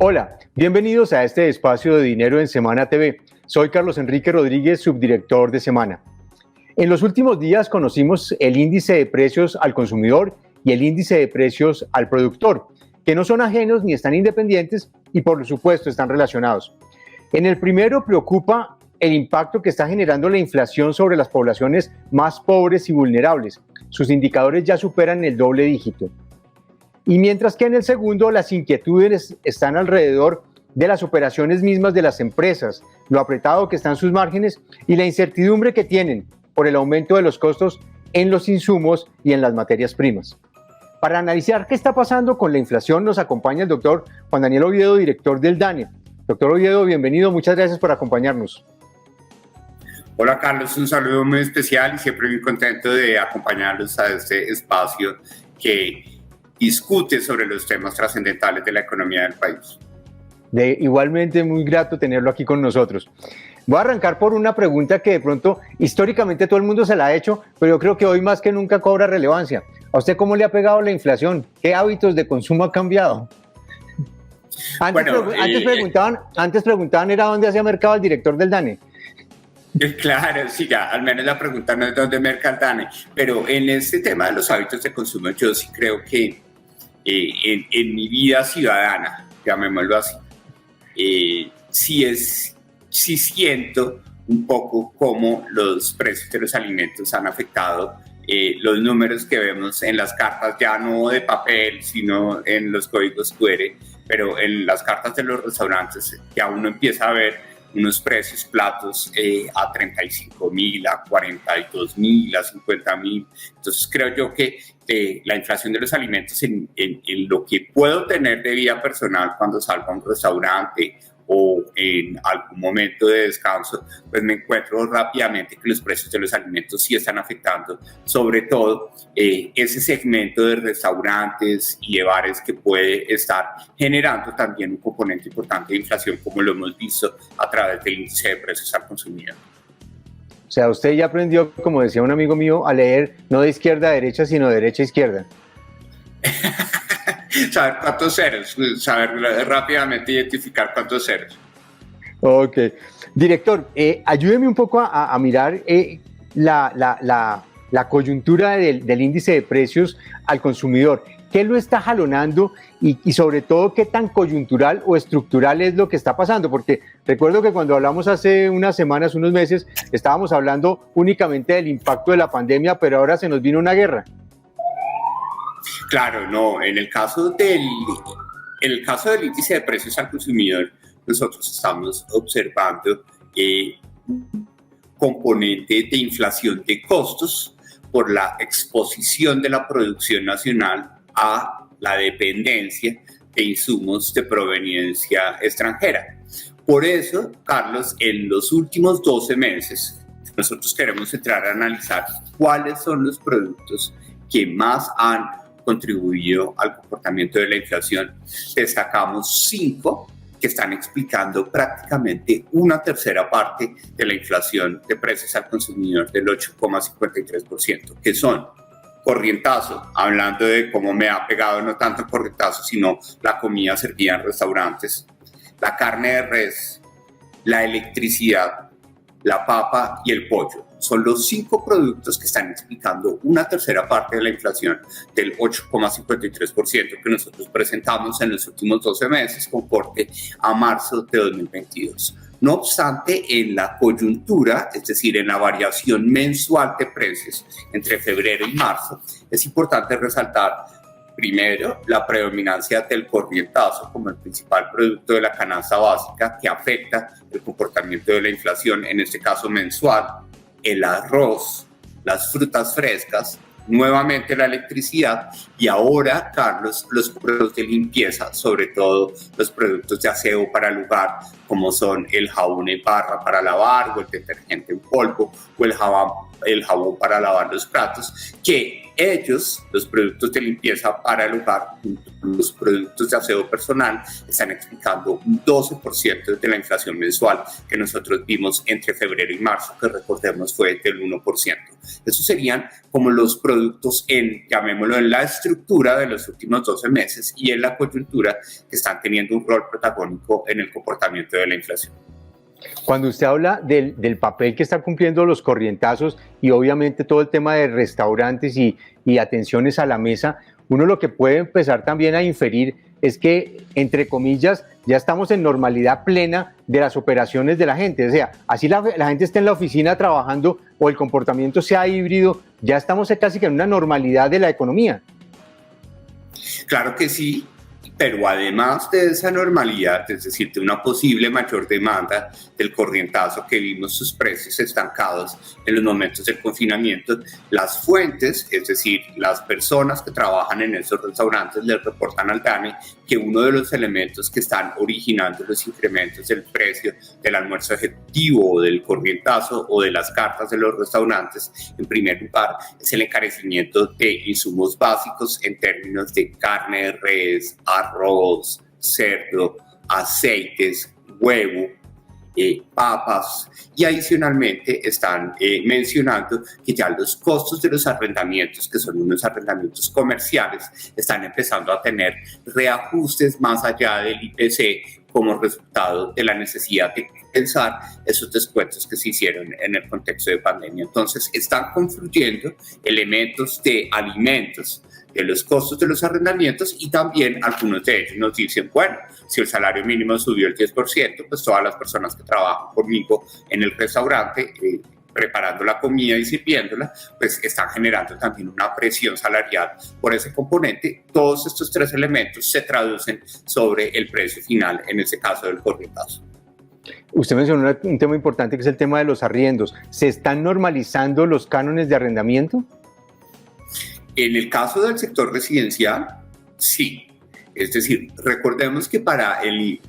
Hola, bienvenidos a este espacio de Dinero en Semana TV. Soy Carlos Enrique Rodríguez, subdirector de Semana. En los últimos días conocimos el índice de precios al consumidor y el índice de precios al productor, que no son ajenos ni están independientes y por supuesto están relacionados. En el primero preocupa el impacto que está generando la inflación sobre las poblaciones más pobres y vulnerables. Sus indicadores ya superan el doble dígito. Y mientras que en el segundo las inquietudes están alrededor de las operaciones mismas de las empresas, lo apretado que están sus márgenes y la incertidumbre que tienen por el aumento de los costos en los insumos y en las materias primas. Para analizar qué está pasando con la inflación nos acompaña el doctor Juan Daniel Oviedo, director del DANE. Doctor Oviedo, bienvenido, muchas gracias por acompañarnos. Hola Carlos, un saludo muy especial y siempre muy contento de acompañarlos a este espacio que discute sobre los temas trascendentales de la economía del país. Igualmente muy grato tenerlo aquí con nosotros. Voy a arrancar por una pregunta que de pronto históricamente todo el mundo se la ha hecho, pero yo creo que hoy más que nunca cobra relevancia. ¿A usted cómo le ha pegado la inflación? ¿Qué hábitos de consumo ha cambiado? Antes preguntaban era dónde hacía mercado el director del DANE. Claro, sí, ya, al menos la pregunta no es dónde merca el DANE, pero en este tema de los hábitos de consumo yo sí creo que en mi vida ciudadana, llamémoslo así, sí siento un poco cómo los precios de los alimentos han afectado los números que vemos en las cartas, ya no de papel, sino en los códigos QR, pero en las cartas de los restaurantes ya uno empieza a ver unos precios platos a 35.000, a 42.000, a 50.000. Entonces creo yo que la inflación de los alimentos en lo que puedo tener de vida personal cuando salgo a un restaurante o en algún momento de descanso, pues me encuentro rápidamente que los precios de los alimentos sí están afectando, sobre todo ese segmento de restaurantes y de bares que puede estar generando también un componente importante de inflación, como lo hemos visto a través del índice de precios al consumidor. O sea, usted ya aprendió, como decía un amigo mío, a leer no de izquierda a derecha, sino de derecha a izquierda. Saber cuántos ceros, saber rápidamente identificar cuántos ceros. Ok. Director, ayúdeme un poco a mirar la coyuntura del índice de precios al consumidor. ¿Qué lo está jalonando y sobre todo qué tan coyuntural o estructural es lo que está pasando? Porque recuerdo que cuando hablamos hace unas semanas, unos meses, estábamos hablando únicamente del impacto de la pandemia, pero ahora se nos vino una guerra. Claro, no. En el caso del índice de precios al consumidor, nosotros estamos observando un componente de inflación de costos por la exposición de la producción nacional a la dependencia de insumos de proveniencia extranjera. Por eso, Carlos, en los últimos 12 meses, nosotros queremos entrar a analizar cuáles son los productos que más han contribuido al comportamiento de la inflación. Destacamos 5 que están explicando prácticamente una tercera parte de la inflación de precios al consumidor del 8,53%, que son corrientazo, hablando de cómo me ha pegado no tanto corrientazo, sino la comida servida en restaurantes, la carne de res, la electricidad, la papa y el pollo. Son los 5 productos que están explicando una tercera parte de la inflación del 8,53% que nosotros presentamos en los últimos 12 meses con corte a marzo de 2022. No obstante, en la coyuntura, es decir, en la variación mensual de precios entre febrero y marzo, es importante resaltar primero, la predominancia del corrientazo como el principal producto de la canasta básica que afecta el comportamiento de la inflación, en este caso mensual, el arroz, las frutas frescas, nuevamente la electricidad y ahora, Carlos, los productos de limpieza, sobre todo los productos de aseo para el hogar, como son el jabón en barra para lavar o el detergente en polvo o el jabón para lavar los platos, que ellos, los productos de limpieza para el hogar, los productos de aseo personal, están explicando un 12% de la inflación mensual que nosotros vimos entre febrero y marzo, que recordemos fue del 1%. Esos serían como los productos llamémoslo, en la estructura de los últimos 12 meses y en la coyuntura que están teniendo un rol protagónico en el comportamiento de la inflación. Cuando usted habla del papel que están cumpliendo los corrientazos y obviamente todo el tema de restaurantes y atenciones a la mesa, uno lo que puede empezar también a inferir es que, entre comillas, ya estamos en normalidad plena de las operaciones de la gente. O sea, así la gente esté en la oficina trabajando o el comportamiento sea híbrido, ya estamos casi que en una normalidad de la economía. Claro que sí. Pero además de esa normalidad, es decir, de una posible mayor demanda del corrientazo que vimos sus precios estancados en los momentos del confinamiento, las fuentes, es decir, las personas que trabajan en esos restaurantes les reportan al DANE que uno de los elementos que están originando los incrementos del precio del almuerzo ejecutivo o del corrientazo o de las cartas de los restaurantes, en primer lugar, es el encarecimiento de insumos básicos en términos de carne de res, arroz, cerdo, aceites, huevo, papas, y adicionalmente están mencionando que ya los costos de los arrendamientos, que son unos arrendamientos comerciales, están empezando a tener reajustes más allá del IPC como resultado de la necesidad de compensar esos descuentos que se hicieron en el contexto de pandemia. Entonces están confluyendo elementos de alimentos, de los costos de los arrendamientos, y también algunos de ellos nos dicen, bueno, si el salario mínimo subió el 10%, pues todas las personas que trabajan conmigo en el restaurante, preparando la comida y sirviéndola, pues están generando también una presión salarial por ese componente. Todos estos tres elementos se traducen sobre el precio final, en ese caso del corrientazo. Usted mencionó un tema importante que es el tema de los arriendos. ¿Se están normalizando los cánones de arrendamiento? En el caso del sector residencial, sí. Es decir, recordemos que para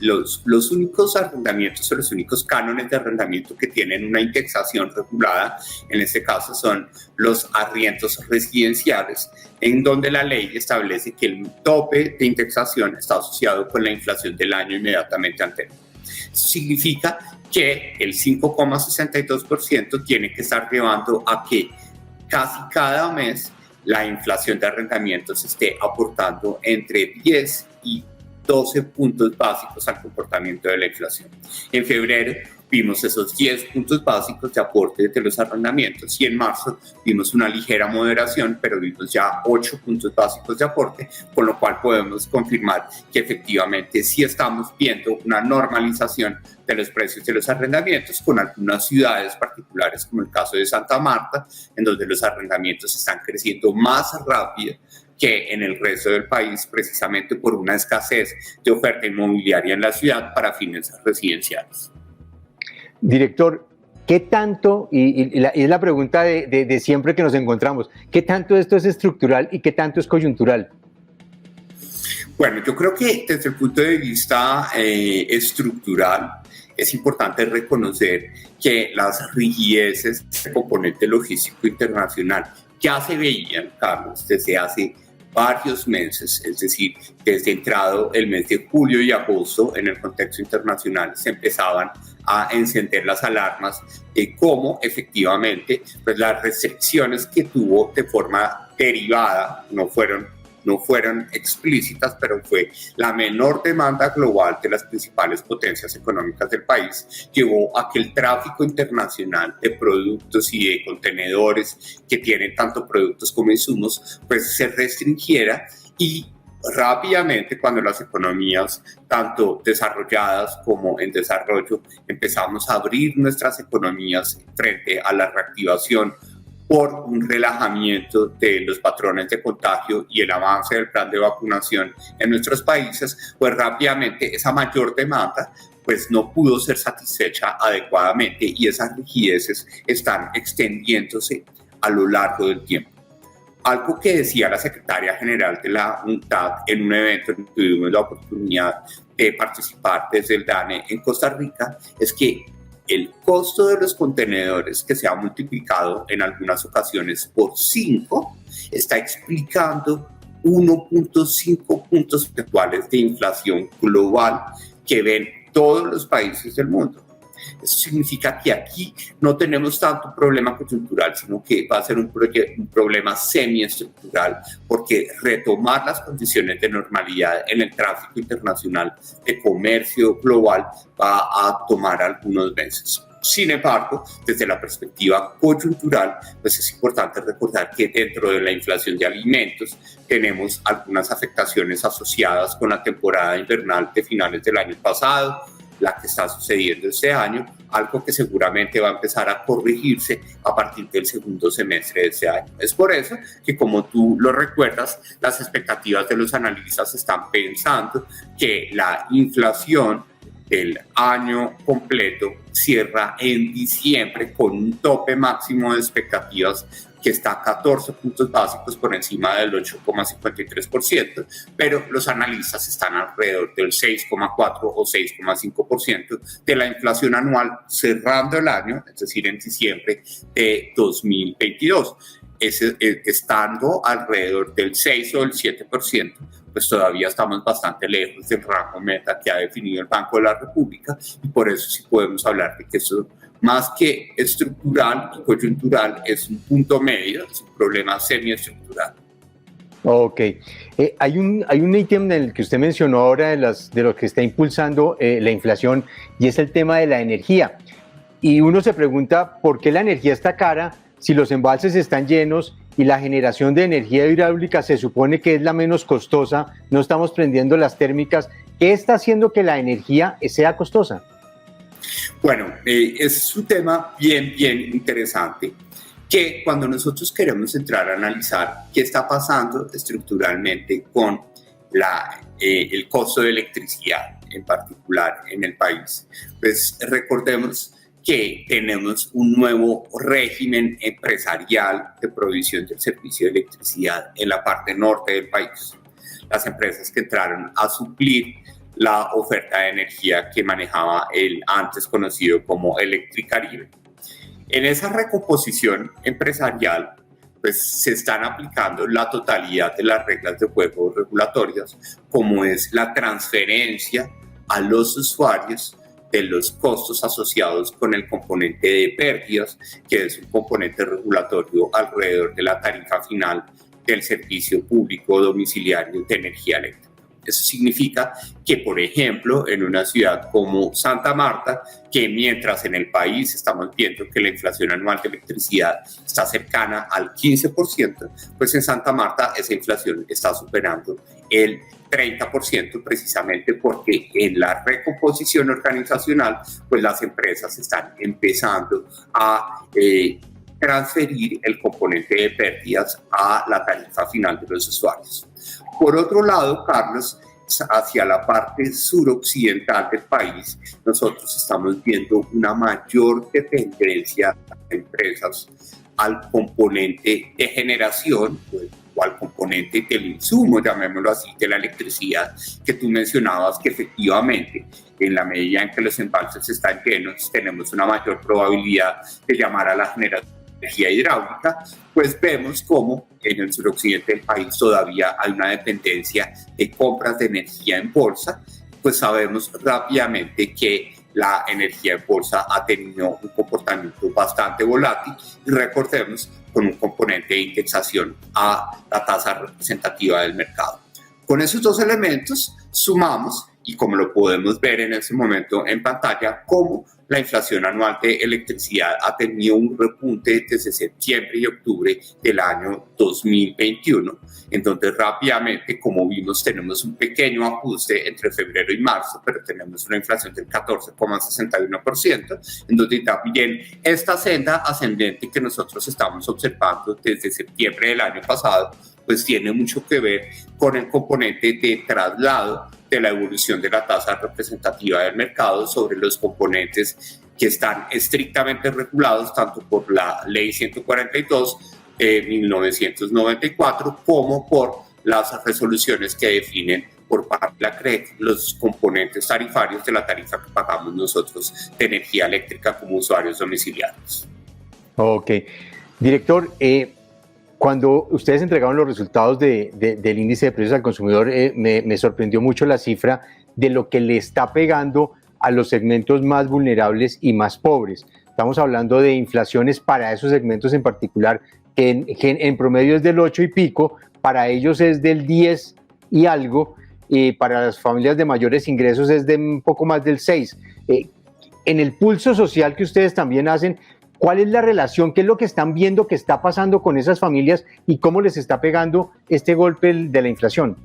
los únicos arrendamientos o los únicos cánones de arrendamiento que tienen una indexación regulada, en este caso son los arriendos residenciales, en donde la ley establece que el tope de indexación está asociado con la inflación del año inmediatamente anterior. Eso significa que el 5,62% tiene que estar llevando a que casi cada mes la inflación de arrendamientos esté aportando entre 10 y 12 puntos básicos al comportamiento de la inflación. En febrero vimos esos 10 puntos básicos de aporte de los arrendamientos y en marzo vimos una ligera moderación, pero vimos ya 8 puntos básicos de aporte, con lo cual podemos confirmar que efectivamente sí estamos viendo una normalización de los precios de los arrendamientos, con algunas ciudades particulares como el caso de Santa Marta, en donde los arrendamientos están creciendo más rápido que en el resto del país, precisamente por una escasez de oferta inmobiliaria en la ciudad para fines residenciales. Director, ¿qué tanto, y es la pregunta de siempre que nos encontramos, qué tanto esto es estructural y qué tanto es coyuntural? Bueno, yo creo que desde el punto de vista estructural es importante reconocer que las rigideces del componente logístico internacional ya se veían, Carlos, desde hace varios meses, es decir, desde entrado el mes de julio y agosto en el contexto internacional se empezaban a encender las alarmas de cómo efectivamente pues, las restricciones que tuvo de forma derivada no fueron explícitas, pero fue la menor demanda global de las principales potencias económicas del país, llevó a que el tráfico internacional de productos y de contenedores que tienen tanto productos como insumos, pues se restringiera y rápidamente cuando las economías, tanto desarrolladas como en desarrollo, empezamos a abrir nuestras economías frente a la reactivación por un relajamiento de los patrones de contagio y el avance del plan de vacunación en nuestros países, pues rápidamente esa mayor demanda pues no pudo ser satisfecha adecuadamente y esas rigideces están extendiéndose a lo largo del tiempo. Algo que decía la secretaria general de la UNTAD en un evento en el que tuvimos la oportunidad de participar desde el DANE en Costa Rica es que el costo de los contenedores, que se ha multiplicado en algunas ocasiones por 5, está explicando 1.5 puntos percentuales de inflación global que ven todos los países del mundo. Eso significa que aquí no tenemos tanto problema coyuntural, sino que va a ser un problema semiestructural, porque retomar las condiciones de normalidad en el tráfico internacional de comercio global va a tomar algunos meses. Sin embargo, desde la perspectiva coyuntural, pues es importante recordar que dentro de la inflación de alimentos tenemos algunas afectaciones asociadas con la temporada invernal de finales del año pasado, la que está sucediendo este año, algo que seguramente va a empezar a corregirse a partir del segundo semestre de este año. Es por eso que, como tú lo recuerdas, las expectativas de los analistas están pensando que la inflación del año completo cierra en diciembre con un tope máximo de expectativas que está 14 puntos básicos por encima del 8,53%, pero los analistas están alrededor del 6,4 o 6,5% de la inflación anual cerrando el año, es decir, en diciembre de 2022. Estando alrededor del 6 o el 7%, pues todavía estamos bastante lejos del rango meta que ha definido el Banco de la República, y por eso sí podemos hablar de que eso, más que estructural y coyuntural, es un punto medio, es un problema semiestructural. Ok. Hay un ítem en el que usted mencionó ahora de lo que está impulsando la inflación, y es el tema de la energía. Y uno se pregunta por qué la energía está cara si los embalses están llenos y la generación de energía hidráulica se supone que es la menos costosa, no estamos prendiendo las térmicas. ¿Qué está haciendo que la energía sea costosa? Bueno, es un tema bien interesante, que cuando nosotros queremos entrar a analizar qué está pasando estructuralmente con el costo de electricidad en particular en el país, pues recordemos que tenemos un nuevo régimen empresarial de provisión del servicio de electricidad en la parte norte del país. Las empresas que entraron a suplir la oferta de energía que manejaba el antes conocido como Electricaribe. En esa recomposición empresarial, pues se están aplicando la totalidad de las reglas de juego regulatorias, como es la transferencia a los usuarios de los costos asociados con el componente de pérdidas, que es un componente regulatorio alrededor de la tarifa final del servicio público domiciliario de energía eléctrica. Eso significa que, por ejemplo, en una ciudad como Santa Marta, que mientras en el país estamos viendo que la inflación anual de electricidad está cercana al 15%, pues en Santa Marta esa inflación está superando el 30%, precisamente porque en la recomposición organizacional, pues las empresas están empezando a transferir el componente de pérdidas a la tarifa final de los usuarios. Por otro lado, Carlos, hacia la parte suroccidental del país, nosotros estamos viendo una mayor dependencia de empresas al componente de generación o al componente del insumo, llamémoslo así, de la electricidad, que tú mencionabas, que efectivamente, en la medida en que los embalses están llenos, tenemos una mayor probabilidad de llamar a la generación de energía hidráulica, pues vemos cómo en el suroccidente del país todavía hay una dependencia de compras de energía en bolsa, pues sabemos rápidamente que la energía en bolsa ha tenido un comportamiento bastante volátil, y recordemos, con un componente de indexación a la tasa representativa del mercado. Con esos dos elementos sumamos, y como lo podemos ver en este momento en pantalla, cómo la inflación anual de electricidad ha tenido un repunte desde septiembre y octubre del año 2021, en donde rápidamente, como vimos, tenemos un pequeño ajuste entre febrero y marzo, pero tenemos una inflación del 14,61%, en donde también esta senda ascendente que nosotros estamos observando desde septiembre del año pasado, pues tiene mucho que ver con el componente de traslado de la evolución de la tasa representativa del mercado sobre los componentes que están estrictamente regulados tanto por la Ley 142 de 1994 como por las resoluciones que definen por parte de la CREC los componentes tarifarios de la tarifa que pagamos nosotros de energía eléctrica como usuarios domiciliarios. Ok. Director, cuando ustedes entregaron los resultados del índice de precios al consumidor, me sorprendió mucho la cifra de lo que le está pegando a los segmentos más vulnerables y más pobres. Estamos hablando de inflaciones para esos segmentos en particular, que en promedio es del 8 y pico, para ellos es del 10 y algo, y para las familias de mayores ingresos es de un poco más del 6. En el pulso social que ustedes también hacen, ¿cuál es la relación? ¿Qué es lo que están viendo que está pasando con esas familias y cómo les está pegando este golpe de la inflación?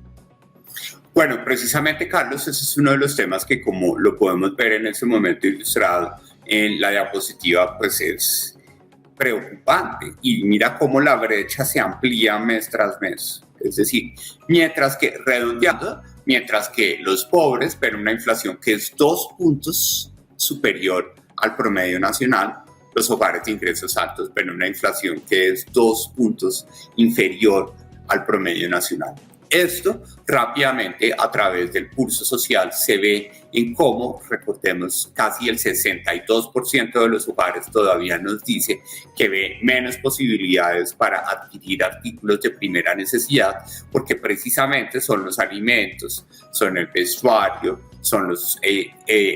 Bueno, precisamente, Carlos, ese es uno de los temas que, como lo podemos ver en ese momento ilustrado en la diapositiva, pues es preocupante. Y mira cómo la brecha se amplía mes tras mes. Es decir, mientras que, redondeando, mientras que los pobres ven una inflación que es 2 puntos superior al promedio nacional, los hogares de ingresos altos ven una inflación que es 2 puntos inferior al promedio nacional. Esto rápidamente a través del pulso social se ve en cómo, recordemos, casi el 62% de los hogares todavía nos dice que ve menos posibilidades para adquirir artículos de primera necesidad, porque precisamente son los alimentos, son el vestuario, son los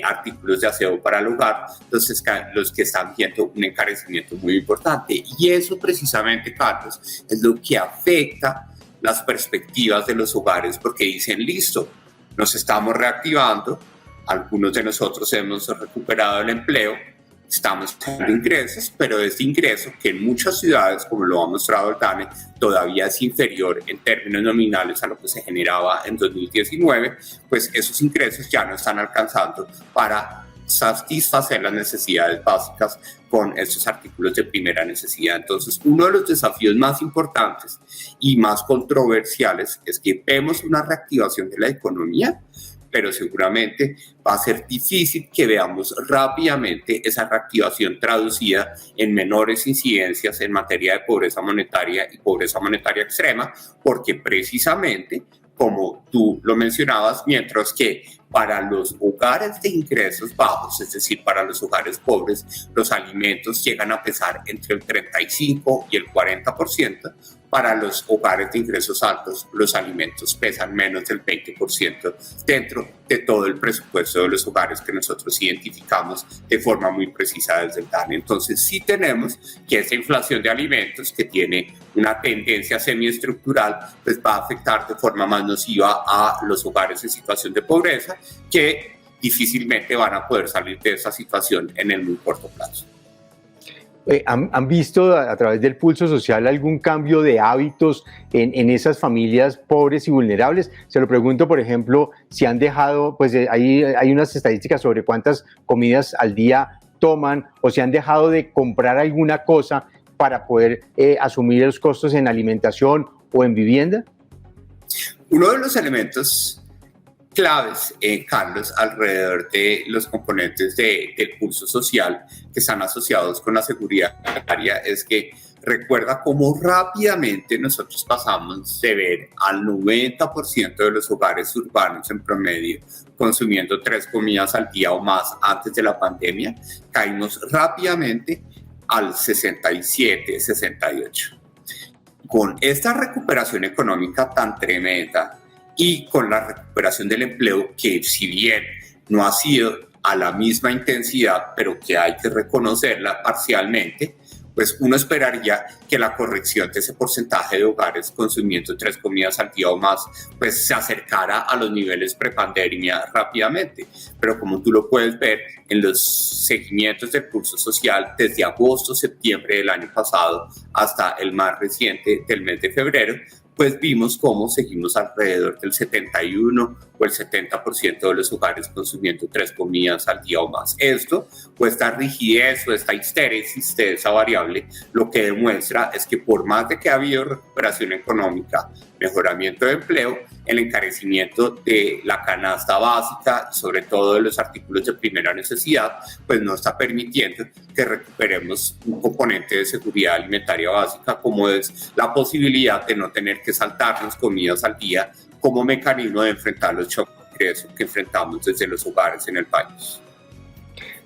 artículos de aseo para el hogar, los que están viendo un encarecimiento muy importante. Y eso precisamente, Carlos, es lo que afecta las perspectivas de los hogares, porque dicen, listo, nos estamos reactivando, algunos de nosotros hemos recuperado el empleo, estamos teniendo ingresos, pero este ingreso, que en muchas ciudades, como lo ha mostrado el DANE, todavía es inferior en términos nominales a lo que se generaba en 2019, pues esos ingresos ya no están alcanzando para satisfacer las necesidades básicas con estos artículos de primera necesidad. Entonces, uno de los desafíos más importantes y más controversiales es que vemos una reactivación de la economía, pero seguramente va a ser difícil que veamos rápidamente esa reactivación traducida en menores incidencias en materia de pobreza monetaria y pobreza monetaria extrema, porque precisamente, como tú lo mencionabas, mientras que para los hogares de ingresos bajos, es decir, para los hogares pobres, los alimentos llegan a pesar entre el 35 y el 40%. Para los hogares de ingresos altos, los alimentos pesan menos del 20% dentro de todo el presupuesto de los hogares que nosotros identificamos de forma muy precisa desde el DANE. Entonces, sí tenemos que esa inflación de alimentos, que tiene una tendencia semiestructural, pues va a afectar de forma más nociva a los hogares en situación de pobreza, que difícilmente van a poder salir de esa situación en el muy corto plazo. ¿Han visto a través del pulso social algún cambio de hábitos en esas familias pobres y vulnerables? Se lo pregunto, por ejemplo, si han dejado, pues hay unas estadísticas sobre cuántas comidas al día toman, o si han dejado de comprar alguna cosa para poder asumir los costos en alimentación o en vivienda. Uno de los elementos claves, Carlos, alrededor de los componentes del pulso social que están asociados con la seguridad alimentaria es que recuerda cómo rápidamente nosotros pasamos de ver al 90% de los hogares urbanos en promedio consumiendo 3 comidas al día o más antes de la pandemia, caímos rápidamente al 67, 68. Con esta recuperación económica tan tremenda, y con la recuperación del empleo, que si bien no ha sido a la misma intensidad, pero que hay que reconocerla parcialmente, pues uno esperaría que la corrección de ese porcentaje de hogares consumiendo 3 comidas al día o más, pues se acercara a los niveles prepandemia rápidamente. Pero como tú lo puedes ver en los seguimientos del pulso social desde agosto, septiembre del año pasado hasta el más reciente del mes de febrero, pues vimos cómo seguimos alrededor del 71 o o el 70% de los hogares consumiendo 3 comidas al día o más. Esto, o esta rigidez o esta histéresis de esa variable, lo que demuestra es que por más de que ha habido recuperación económica, mejoramiento de empleo, el encarecimiento de la canasta básica y sobre todo de los artículos de primera necesidad, pues no está permitiendo que recuperemos un componente de seguridad alimentaria básica como es la posibilidad de no tener que saltarnos comidas al día como mecanismo de enfrentar los choques de ingresos que enfrentamos desde los hogares en el país.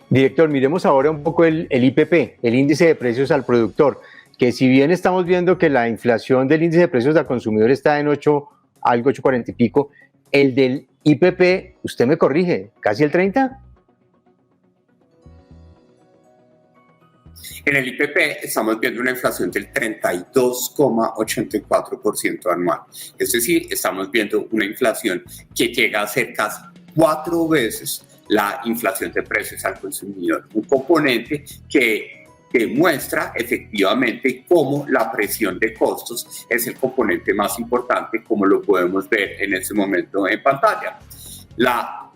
Director, miremos ahora un poco el IPP, el índice de precios al productor, que si bien estamos viendo que la inflación del índice de precios al consumidor está en 8,40 y pico, el del IPP, usted me corrige, ¿casi el 30? En el IPP estamos viendo una inflación del 32,84% anual. Es decir, estamos viendo una inflación que llega a ser casi 4 veces la inflación de precios al consumidor. Un componente que demuestra efectivamente cómo la presión de costos es el componente más importante, como lo podemos ver en este momento en pantalla. La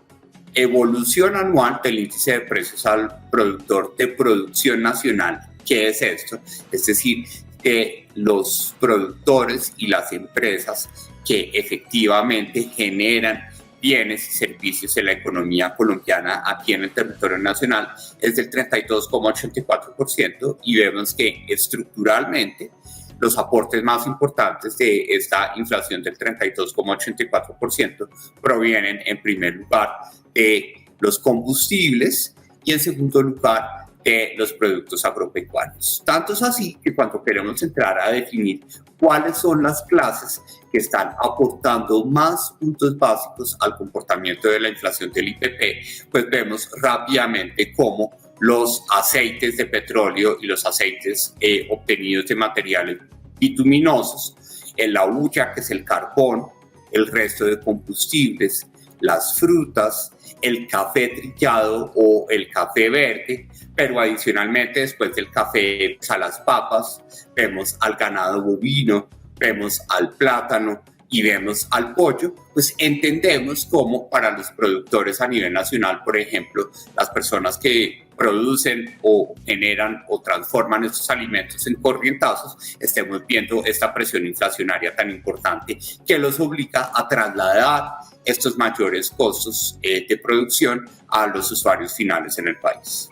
evolución anual del índice de precios al productor de producción nacional, ¿qué es esto? Es decir, que los productores y las empresas que efectivamente generan bienes y servicios en la economía colombiana aquí en el territorio nacional es del 32,84% y vemos que estructuralmente los aportes más importantes de esta inflación del 32,84% provienen en primer lugar de los combustibles y en segundo lugar de los productos agropecuarios. Tanto es así que cuando queremos entrar a definir cuáles son las clases que están aportando más puntos básicos al comportamiento de la inflación del IPP, pues vemos rápidamente cómo los aceites de petróleo y los aceites obtenidos de materiales bituminosos, la hulla, que es el carbón, el resto de combustibles, las frutas, el café trillado o el café verde, pero adicionalmente después del café a las papas, vemos al ganado bovino, vemos al plátano y vemos al pollo, pues entendemos cómo para los productores a nivel nacional, por ejemplo, las personas que producen o generan o transforman estos alimentos en corrientazos, estemos viendo esta presión inflacionaria tan importante que los obliga a trasladar estos mayores costos de producción a los usuarios finales en el país.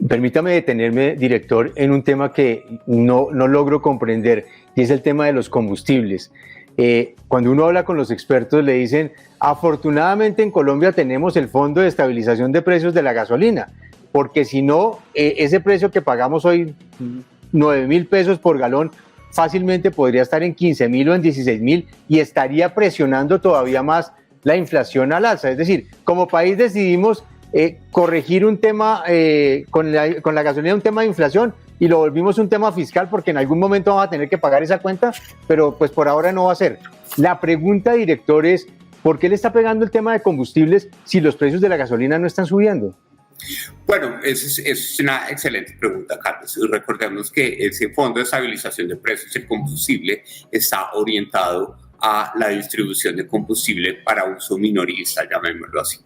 Permítame detenerme, director, en un tema que no logro comprender, y es el tema de los combustibles. Cuando uno habla con los expertos le dicen, afortunadamente en Colombia tenemos el Fondo de Estabilización de Precios de la Gasolina, porque si no, ese precio que pagamos hoy, 9.000 pesos por galón, fácilmente podría estar en 15.000 o en 16.000 y estaría presionando todavía más la inflación al alza. Es decir, como país decidimos corregir un tema con la gasolina, un tema de inflación, y lo volvimos un tema fiscal porque en algún momento vamos a tener que pagar esa cuenta, pero pues por ahora no va a ser. La pregunta, director, es ¿por qué le está pegando el tema de combustibles si los precios de la gasolina no están subiendo? Bueno, es una excelente pregunta, Carlos. Recordemos que ese Fondo de Estabilización de Precios del Combustible está orientado a la distribución de combustible para uso minorista, llamémoslo así.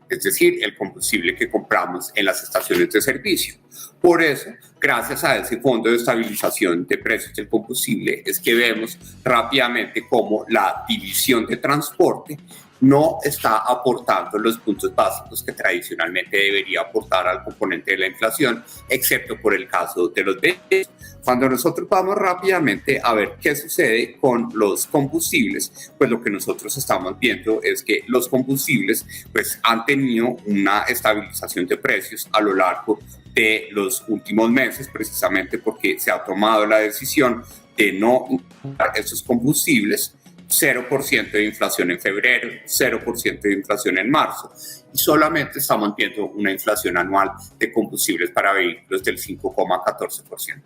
Es decir, el combustible que compramos en las estaciones de servicio. Por eso, gracias a ese Fondo de Estabilización de Precios del Combustible, es que vemos rápidamente cómo la división de transporte no está aportando los puntos básicos que tradicionalmente debería aportar al componente de la inflación, excepto por el caso de los bienes. Cuando nosotros vamos rápidamente a ver qué sucede con los combustibles, pues lo que nosotros estamos viendo es que los combustibles pues han tenido una estabilización de precios a lo largo de los últimos meses, precisamente porque se ha tomado la decisión de no incluir esos combustibles. 0% de inflación en febrero, 0% de inflación en marzo, y solamente estamos viendo una inflación anual de combustibles para vehículos del 5,14%.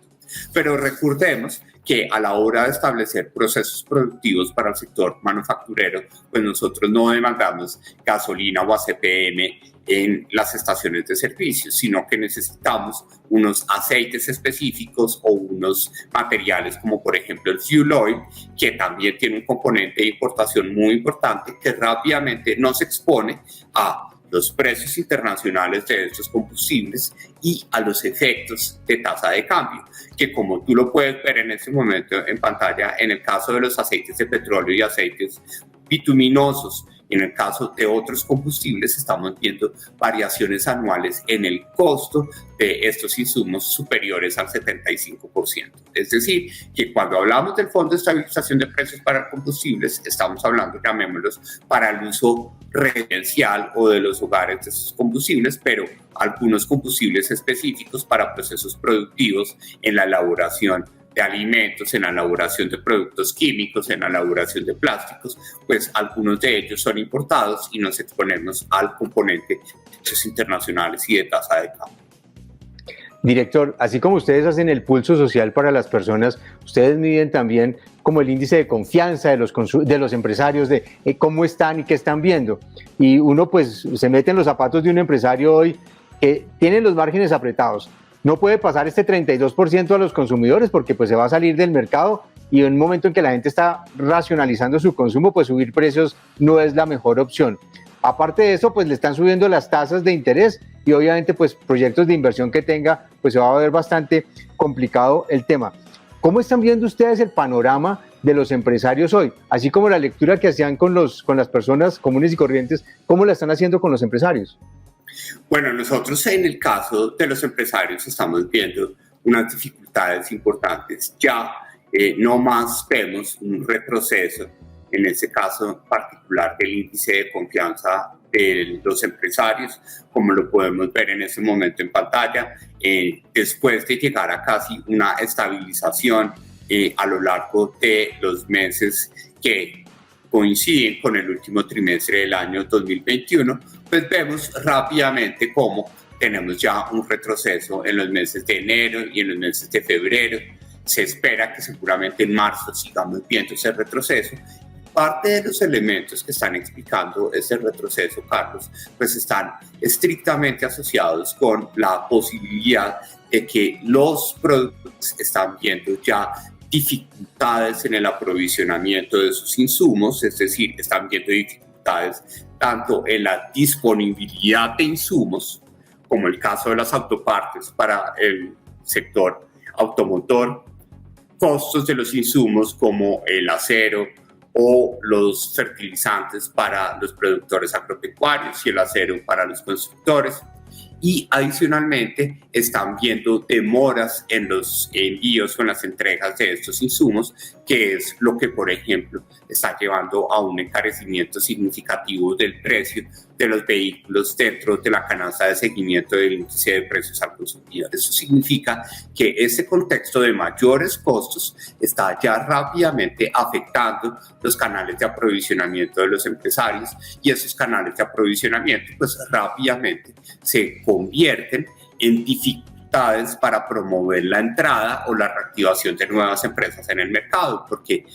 Pero recordemos que a la hora de establecer procesos productivos para el sector manufacturero, pues nosotros no demandamos gasolina o ACPM en las estaciones de servicio, sino que necesitamos unos aceites específicos o unos materiales como por ejemplo el fuel oil, que también tiene un componente de importación muy importante que rápidamente nos expone a los precios internacionales de estos combustibles y a los efectos de tasa de cambio, que como tú lo puedes ver en este momento en pantalla, en el caso de los aceites de petróleo y aceites bituminosos, en el caso de otros combustibles, estamos viendo variaciones anuales en el costo de estos insumos superiores al 75%. Es decir, que cuando hablamos del Fondo de Estabilización de Precios para Combustibles, estamos hablando, llamémoslos, para el uso residencial o de los hogares de esos combustibles, pero algunos combustibles específicos para procesos productivos en la elaboración de alimentos, en la elaboración de productos químicos, en la elaboración de plásticos, pues algunos de ellos son importados y nos exponemos al componente de precios internacionales y de tasa de cambio. Director, así como ustedes hacen el pulso social para las personas, ustedes miden también como el índice de confianza de los empresarios, de cómo están y qué están viendo. Y uno pues se mete en los zapatos de un empresario hoy que tiene los márgenes apretados. No puede pasar este 32% a los consumidores porque pues se va a salir del mercado y en un momento en que la gente está racionalizando su consumo, pues subir precios no es la mejor opción. Aparte de eso, pues le están subiendo las tasas de interés y obviamente pues proyectos de inversión que tenga, pues se va a ver bastante complicado el tema. ¿Cómo están viendo ustedes el panorama de los empresarios hoy? Así como la lectura que hacían con las personas comunes y corrientes, ¿cómo la están haciendo con los empresarios? Bueno, nosotros en el caso de los empresarios estamos viendo unas dificultades importantes. Ya no más vemos un retroceso, en este caso particular del índice de confianza de los empresarios, como lo podemos ver en este momento en pantalla, después de llegar a casi una estabilización a lo largo de los meses que coinciden con el último trimestre del año 2021, pues vemos rápidamente cómo tenemos ya un retroceso en los meses de enero y en los meses de febrero. Se espera que seguramente en marzo sigamos viendo ese retroceso. Parte de los elementos que están explicando ese retroceso, Carlos, pues están estrictamente asociados con la posibilidad de que los productos están viendo ya dificultades en el aprovisionamiento de sus insumos, es decir, están viendo dificultades tanto en la disponibilidad de insumos, como el caso de las autopartes para el sector automotor, costos de los insumos como el acero o los fertilizantes para los productores agropecuarios y el acero para los constructores. Y adicionalmente están viendo demoras en los envíos o en las entregas de estos insumos, que es lo que, por ejemplo, está llevando a un encarecimiento significativo del precio de los vehículos dentro de la canasta de seguimiento del índice de precios al consumidor. Eso significa que ese contexto de mayores costos está ya rápidamente afectando los canales de aprovisionamiento de los empresarios, y esos canales de aprovisionamiento pues rápidamente se convierten en dificultades para promover la entrada o la reactivación de nuevas empresas en el mercado, porque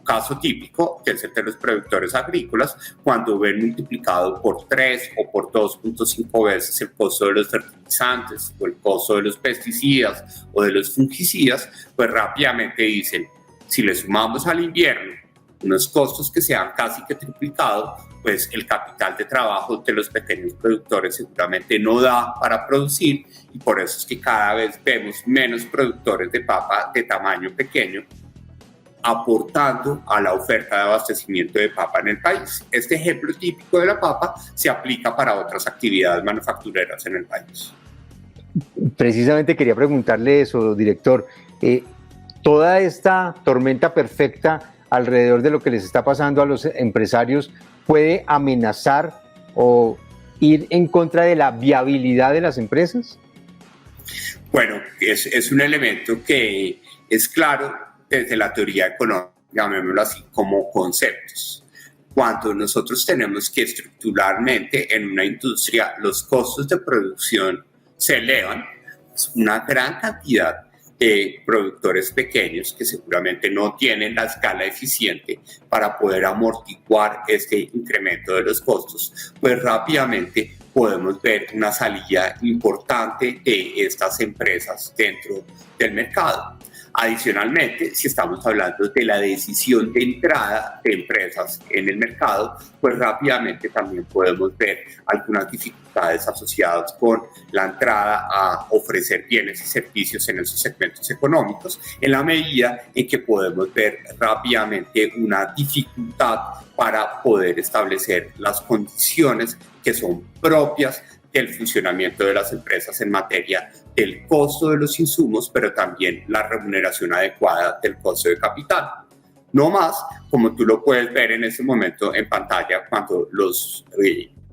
caso típico, que es el de los productores agrícolas, cuando ven multiplicado por 3 o por 2.5 veces el costo de los fertilizantes o el costo de los pesticidas o de los fungicidas, pues rápidamente dicen, si le sumamos al invierno unos costos que se han casi que triplicado, pues el capital de trabajo de los pequeños productores seguramente no da para producir, y por eso es que cada vez vemos menos productores de papa de tamaño pequeño aportando a la oferta de abastecimiento de papa en el país. Este ejemplo típico de la papa se aplica para otras actividades manufactureras en el país. Precisamente quería preguntarle eso, director. Toda esta tormenta perfecta alrededor de lo que les está pasando a los empresarios puede amenazar o ir en contra de la viabilidad de las empresas? Bueno, es un elemento que es claro desde la teoría económica, llamémoslo así, como conceptos. Cuando nosotros tenemos que estructuralmente en una industria los costos de producción se elevan, una gran cantidad de productores pequeños que seguramente no tienen la escala eficiente para poder amortiguar este incremento de los costos, pues rápidamente podemos ver una salida importante de estas empresas dentro del mercado. Adicionalmente, si estamos hablando de la decisión de entrada de empresas en el mercado, pues rápidamente también podemos ver algunas dificultades asociadas con la entrada a ofrecer bienes y servicios en esos segmentos económicos, en la medida en que podemos ver rápidamente una dificultad para poder establecer las condiciones que son propias del funcionamiento de las empresas en materia del costo de los insumos, pero también la remuneración adecuada del costo de capital. No más, como tú lo puedes ver en este momento en pantalla, cuando los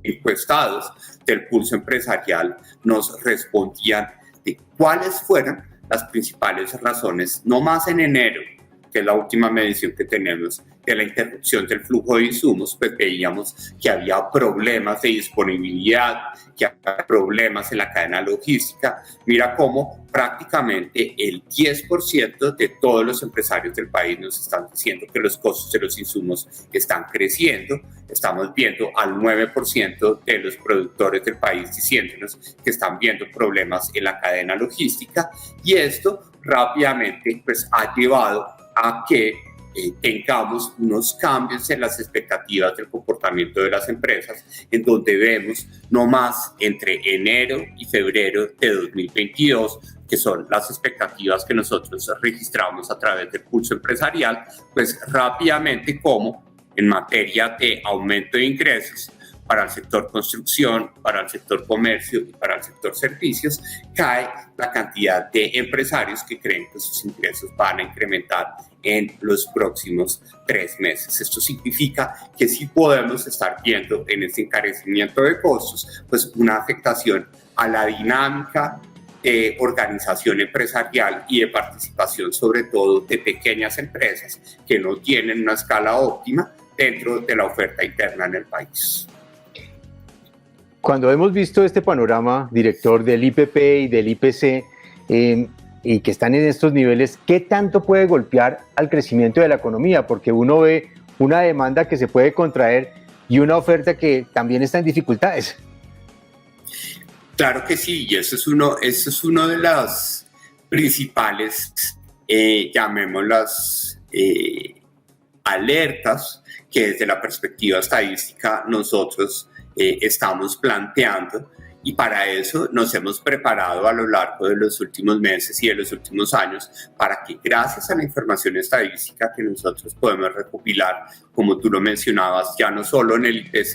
encuestados del pulso empresarial nos respondían de cuáles fueran las principales razones, no más en enero, que es la última medición que tenemos de la interrupción del flujo de insumos, pues veíamos que había problemas de disponibilidad, que había problemas en la cadena logística. Mira cómo prácticamente el 10% de todos los empresarios del país nos están diciendo que los costos de los insumos están creciendo. Estamos viendo al 9% de los productores del país diciéndonos que están viendo problemas en la cadena logística, y esto rápidamente pues ha llevado a que tengamos unos cambios en las expectativas del comportamiento de las empresas, en donde vemos no más entre enero y febrero de 2022, que son las expectativas que nosotros registramos a través del pulso empresarial, pues rápidamente como en materia de aumento de ingresos para el sector construcción, para el sector comercio y para el sector servicios, cae la cantidad de empresarios que creen que sus ingresos van a incrementar en los próximos 3 meses. Esto significa que sí podemos estar viendo en este encarecimiento de costos pues una afectación a la dinámica de organización empresarial y de participación, sobre todo de pequeñas empresas que no tienen una escala óptima dentro de la oferta interna en el país. Cuando hemos visto este panorama, director, del IPP y del IPC, y que están en estos niveles, ¿qué tanto puede golpear al crecimiento de la economía? Porque uno ve una demanda que se puede contraer y una oferta que también está en dificultades. Claro que sí, y eso es uno de las principales, llamémoslas, alertas que desde la perspectiva estadística nosotros estamos planteando, y para eso nos hemos preparado a lo largo de los últimos meses y de los últimos años para que, gracias a la información estadística que nosotros podemos recopilar, como tú lo mencionabas, ya no solo en el IPC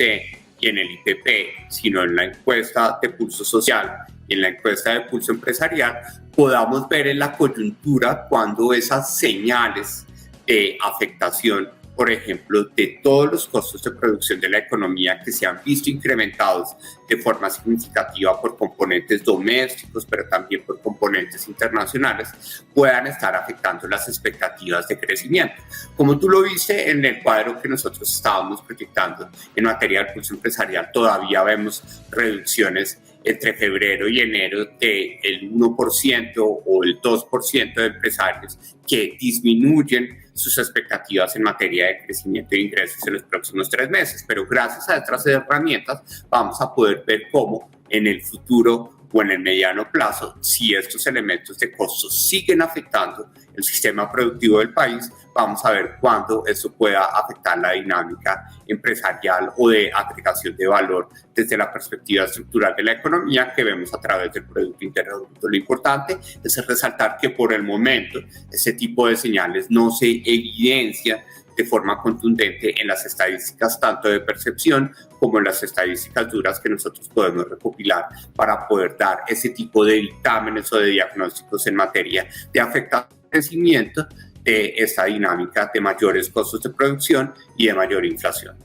y en el IPP, sino en la encuesta de pulso social y en la encuesta de pulso empresarial, podamos ver en la coyuntura cuando esas señales de afectación, por ejemplo, de todos los costos de producción de la economía que se han visto incrementados de forma significativa por componentes domésticos, pero también por componentes internacionales, puedan estar afectando las expectativas de crecimiento. Como tú lo viste en el cuadro que nosotros estábamos proyectando en materia del pulso empresarial, todavía vemos reducciones entre febrero y enero del 1% o el 2% de empresarios que disminuyen sus expectativas en materia de crecimiento de ingresos en los próximos 3 meses. Pero gracias a estas herramientas vamos a poder ver cómo en el futuro o en el mediano plazo, si estos elementos de costos siguen afectando el sistema productivo del país, vamos a ver cuándo eso pueda afectar la dinámica empresarial o de agregación de valor desde la perspectiva estructural de la economía que vemos a través del Producto Interno Bruto. Lo importante es resaltar que por el momento ese tipo de señales no se evidencian de forma contundente en las estadísticas tanto de percepción como en las estadísticas duras que nosotros podemos recopilar para poder dar ese tipo de dictámenes o de diagnósticos en materia de afectación al crecimiento de esta dinámica de mayores costos de producción y de mayor inflación.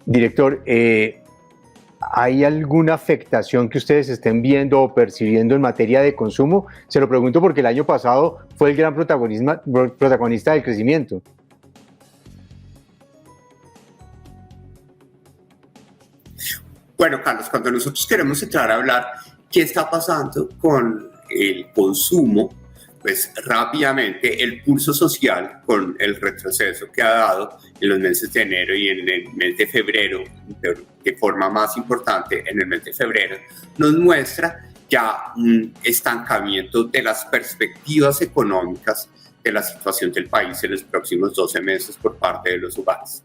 Director, ¿hay alguna afectación que ustedes estén viendo o percibiendo en materia de consumo? Se lo pregunto porque el año pasado fue el gran protagonista del crecimiento. Bueno, Carlos, cuando nosotros queremos entrar a hablar qué está pasando con el consumo, pues rápidamente el pulso social con el retroceso que ha dado en los meses de enero y en el mes de febrero, de forma más importante en el mes de febrero, nos muestra ya un estancamiento de las perspectivas económicas de la situación del país en los próximos 12 meses por parte de los hogares.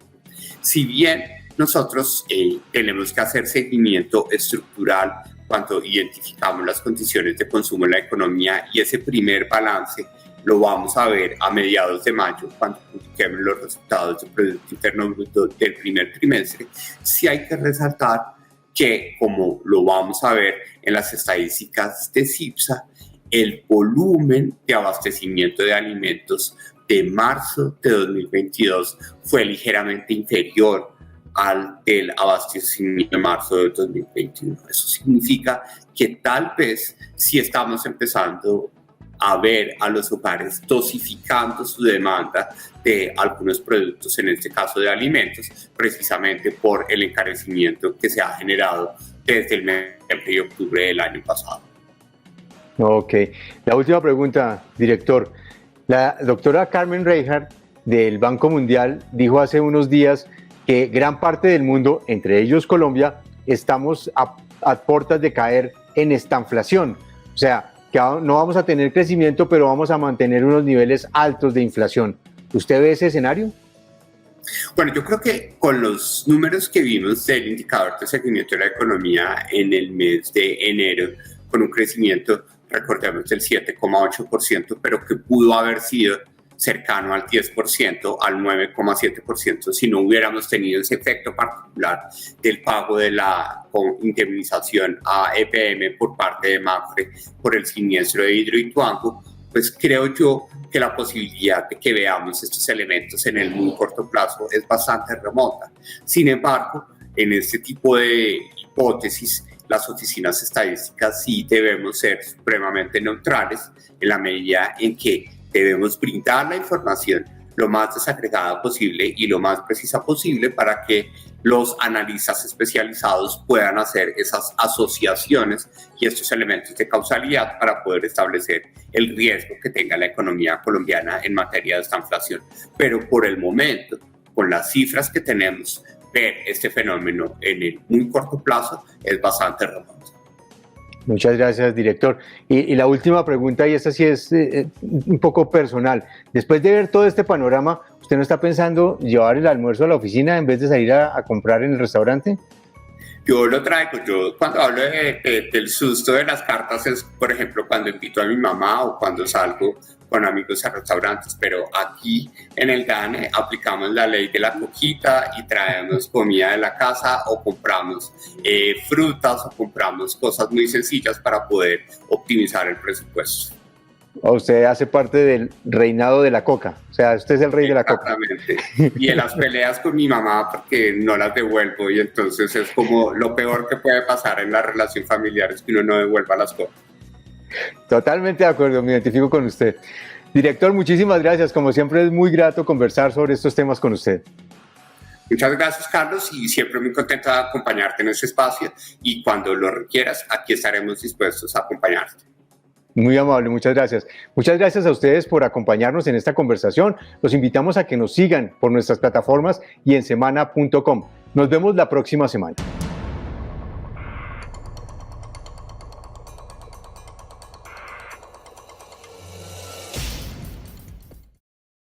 Si bien nosotros tenemos que hacer seguimiento estructural cuando identificamos las condiciones de consumo en la economía, y ese primer balance lo vamos a ver a mediados de mayo cuando publiquemos los resultados del Producto Interno Bruto del primer trimestre, sí hay que resaltar que, como lo vamos a ver en las estadísticas de CIPSA, el volumen de abastecimiento de alimentos de marzo de 2022 fue ligeramente inferior al del abastecimiento de marzo de 2021. Eso significa que tal vez sí estamos empezando a ver a los hogares dosificando su demanda de algunos productos, en este caso de alimentos, precisamente por el encarecimiento que se ha generado desde el mes de octubre del año pasado. Ok. La última pregunta, director. La doctora Carmen Reinhart del Banco Mundial dijo hace unos días que gran parte del mundo, entre ellos Colombia, estamos a puertas de caer en estanflación. O sea, que no vamos a tener crecimiento, pero vamos a mantener unos niveles altos de inflación. ¿Usted ve ese escenario? Bueno, yo creo que con los números que vimos del indicador de seguimiento de la economía en el mes de enero, con un crecimiento, recordemos, del 7,8%, pero que pudo haber sido cercano al 10%, al 9,7%, si no hubiéramos tenido ese efecto particular del pago de la indemnización a EPM por parte de Mapfre por el siniestro de Hidroituango, pues creo yo que la posibilidad de que veamos estos elementos en el muy corto plazo es bastante remota. Sin embargo, en este tipo de hipótesis, las oficinas estadísticas sí debemos ser supremamente neutrales en la medida en que debemos brindar la información lo más desagregada posible y lo más precisa posible para que los analistas especializados puedan hacer esas asociaciones y estos elementos de causalidad para poder establecer el riesgo que tenga la economía colombiana en materia de esta inflación. Pero por el momento, con las cifras que tenemos, ver este fenómeno en el muy corto plazo es bastante remoto. Muchas gracias, director. Y la última pregunta, y esta sí es un poco personal. Después de ver todo este panorama, ¿usted no está pensando llevar el almuerzo a la oficina en vez de salir a comprar en el restaurante? Yo lo traigo. Yo cuando hablo del susto de las cartas es, por ejemplo, cuando invito a mi mamá o cuando salgo con amigos a restaurantes, pero aquí en el DANE aplicamos la ley de la coquita y traemos comida de la casa o compramos frutas o compramos cosas muy sencillas para poder optimizar el presupuesto. Usted hace parte del reinado de la coca, o sea, usted es el rey de la coca. Exactamente, y en las peleas con mi mamá porque no las devuelvo y entonces es como lo peor que puede pasar en la relación familiar es que uno no devuelva las cosas. Totalmente de acuerdo, me identifico con usted. Director, muchísimas gracias. Como siempre es muy grato conversar sobre estos temas con usted. Muchas gracias, Carlos, y siempre muy contento de acompañarte en este espacio y cuando lo requieras, aquí estaremos dispuestos a acompañarte. Muy amable, muchas gracias. Muchas gracias a ustedes por acompañarnos en esta conversación. Los invitamos a que nos sigan por nuestras plataformas y en semana.com. Nos vemos la próxima semana.